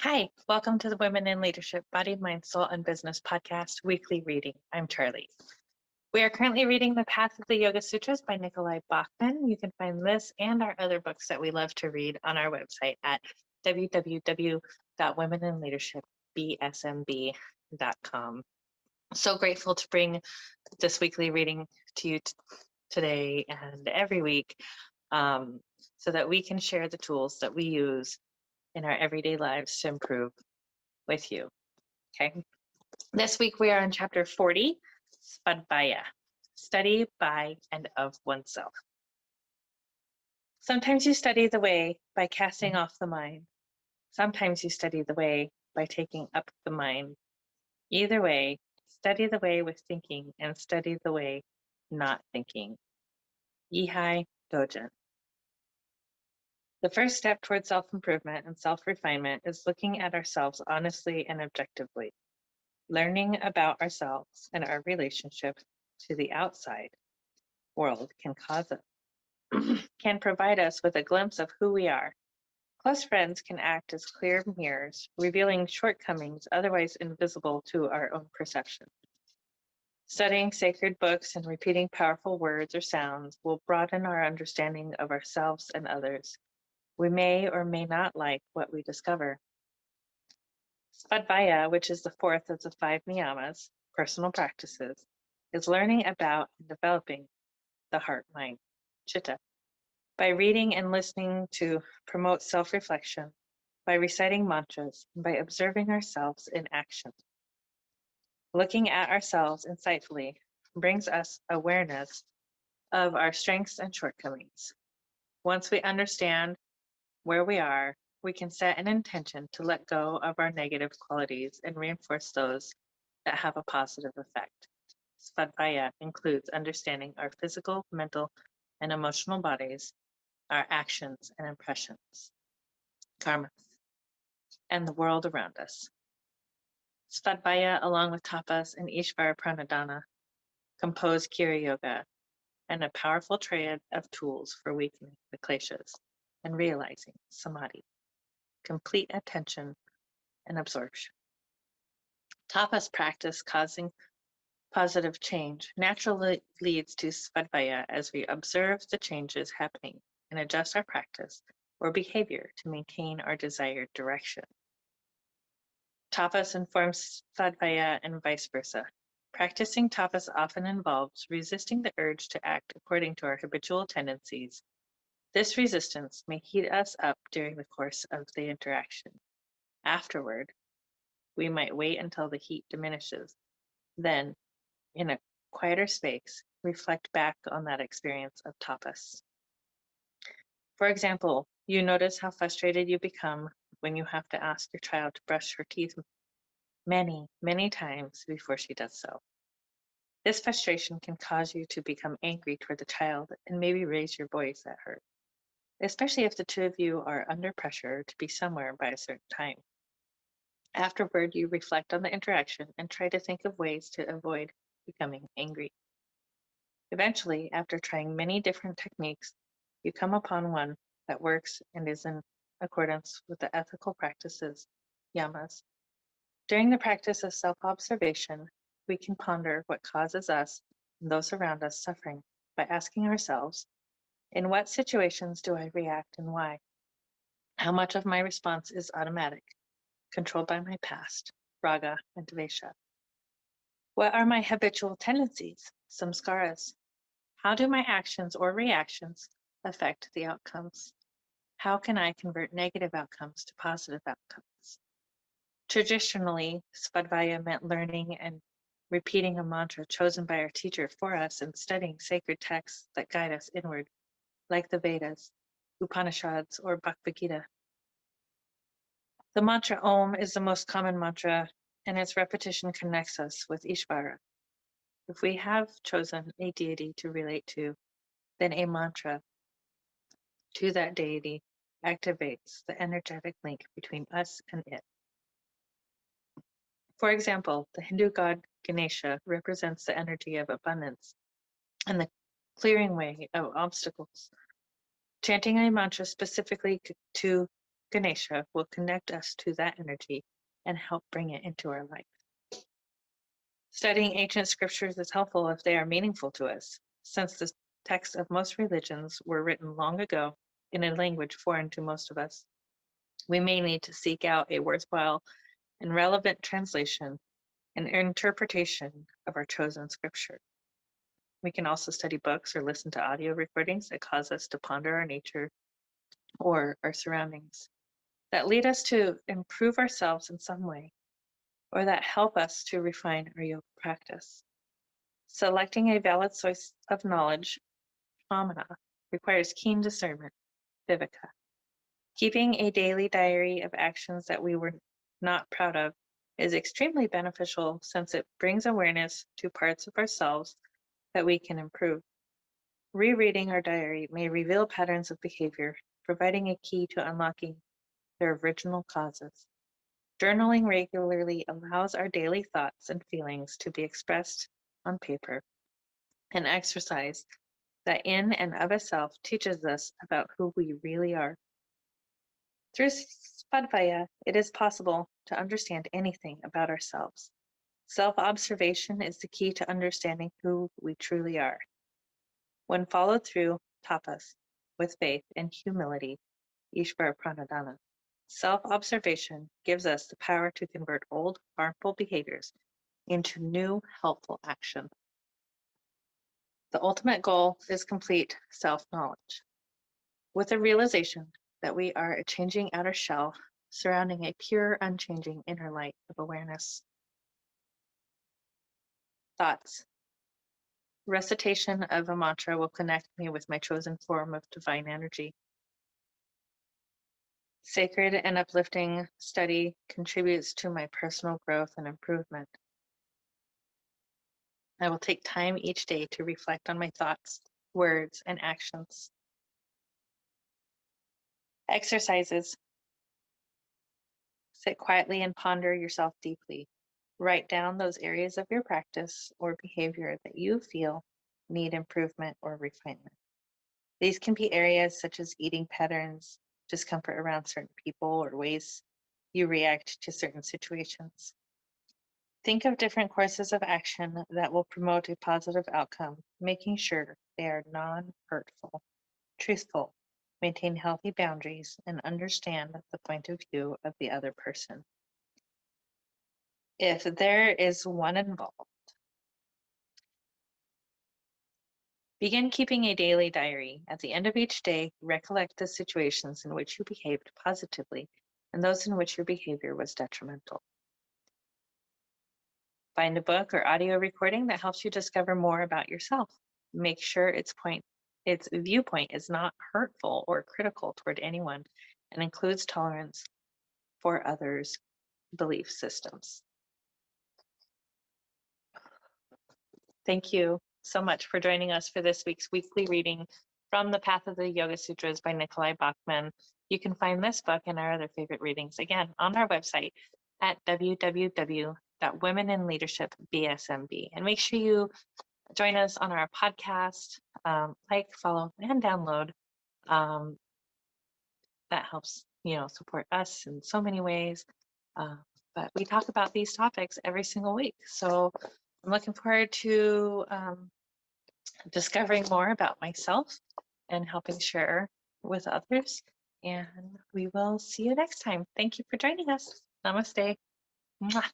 Hi, welcome to the Women in Leadership Body, Mind, Soul, and Business podcast weekly reading. I'm Charlie. We are currently reading The Path of the Yoga Sutras by Nikolai Bachman. You can find this and our other books that we love to read on our website at www.womeninleadershipbsmb.com. So grateful to bring this weekly reading to you today and every week so that we can share the tools that we use in our everyday lives to improve with you. Okay. This week we are on chapter 40, Svadhyaya, study by and of oneself. Sometimes you study the way by casting off the mind. Sometimes you study the way by taking up the mind. Either way, study the way with thinking and study the way not thinking. Ihai Dogen. The first step towards self-improvement and self-refinement is looking at ourselves honestly and objectively. Learning about ourselves and our relationship to the outside world can provide us with a glimpse of who we are. Close friends can act as clear mirrors, revealing shortcomings otherwise invisible to our own perception. Studying sacred books and repeating powerful words or sounds will broaden our understanding of ourselves and others. We may or may not like what we discover. Svadhyaya, which is the fourth of the 5 niyamas, personal practices, is learning about and developing the heart, mind, chitta. By reading and listening to promote self-reflection, by reciting mantras, and by observing ourselves in action. Looking at ourselves insightfully brings us awareness of our strengths and shortcomings. Once we understand where we are, we can set an intention to let go of our negative qualities and reinforce those that have a positive effect. Svadhyaya includes understanding our physical, mental, and emotional bodies, our actions and impressions, karmas, and the world around us. Svadhyaya, along with tapas and Ishvara pranadhana, compose Kriya Yoga and a powerful triad of tools for weakening the kleshas and realizing samadhi, complete attention and absorption. Tapas practice causing positive change naturally leads to Svadhyaya as we observe the changes happening and adjust our practice or behavior to maintain our desired direction. Tapas informs Svadhyaya and vice versa. Practicing tapas often involves resisting the urge to act according to our habitual tendencies. This resistance may heat us up during the course of the interaction. Afterward, we might wait until the heat diminishes. Then, in a quieter space, reflect back on that experience of tapas. For example, you notice how frustrated you become when you have to ask your child to brush her teeth many, many times before she does so. This frustration can cause you to become angry toward the child and maybe raise your voice at her, especially if the two of you are under pressure to be somewhere by a certain time. Afterward, you reflect on the interaction and try to think of ways to avoid becoming angry. Eventually, after trying many different techniques, you come upon one that works and is in accordance with the ethical practices, yamas. During the practice of self-observation, we can ponder what causes us and those around us suffering by asking ourselves, in what situations do I react and why? How much of my response is automatic, controlled by my past, raga and dvesha? What are my habitual tendencies, samskaras? How do my actions or reactions affect the outcomes? How can I convert negative outcomes to positive outcomes? Traditionally, Svadhyaya meant learning and repeating a mantra chosen by our teacher for us and studying sacred texts that guide us inward, like the Vedas, Upanishads, or Bhagavad Gita. The mantra Om is the most common mantra, and its repetition connects us with Ishvara. If we have chosen a deity to relate to, then a mantra to that deity activates the energetic link between us and it. For example, the Hindu god Ganesha represents the energy of abundance and the clearing way of obstacles. Chanting a mantra specifically to Ganesha will connect us to that energy and help bring it into our life. Studying ancient scriptures is helpful if they are meaningful to us, since the texts of most religions were written long ago in a language foreign to most of us. We may need to seek out a worthwhile and relevant translation and interpretation of our chosen scripture. We can also study books or listen to audio recordings that cause us to ponder our nature or our surroundings, that lead us to improve ourselves in some way, or that help us to refine our yoga practice. Selecting a valid source of knowledge, pramana, requires keen discernment, viveka. Keeping a daily diary of actions that we were not proud of is extremely beneficial, since it brings awareness to parts of ourselves that we can improve. Rereading our diary may reveal patterns of behavior, providing a key to unlocking their original causes. Journaling regularly allows our daily thoughts and feelings to be expressed on paper, an exercise that in and of itself teaches us about who we really are. Through Svadhyaya, it is possible to understand anything about ourselves. Self-observation is the key to understanding who we truly are. When followed through tapas, with faith and humility, Ishvara Pranadhana, self-observation gives us the power to convert old harmful behaviors into new helpful action. The ultimate goal is complete self-knowledge, with a realization that we are a changing outer shell surrounding a pure, unchanging inner light of awareness. Thoughts. Recitation of a mantra will connect me with my chosen form of divine energy. Sacred and uplifting study contributes to my personal growth and improvement. I will take time each day to reflect on my thoughts, words, and actions. Exercises. Sit quietly and ponder yourself deeply. Write down those areas of your practice or behavior that you feel need improvement or refinement. These can be areas such as eating patterns, discomfort around certain people, or ways you react to certain situations. Think of different courses of action that will promote a positive outcome, making sure they are non-hurtful, truthful, maintain healthy boundaries, and understand the point of view of the other person. If there is one involved, begin keeping a daily diary. At the end of each day, recollect the situations in which you behaved positively and those in which your behavior was detrimental. Find a book or audio recording that helps you discover more about yourself. Make sure its viewpoint is not hurtful or critical toward anyone and includes tolerance for others' belief systems. Thank you so much for joining us for this week's weekly reading from The Path of the Yoga Sutras by Nikolai Bachman. You can find this book and our other favorite readings, again, on our website at www.womeninleadership.bsmb. And make sure you join us on our podcast, like, follow, and download. That helps, support us in so many ways. But we talk about these topics every single week. So I'm looking forward to discovering more about myself and helping share with others. And we will see you next time. Thank you for joining us. Namaste. Mwah.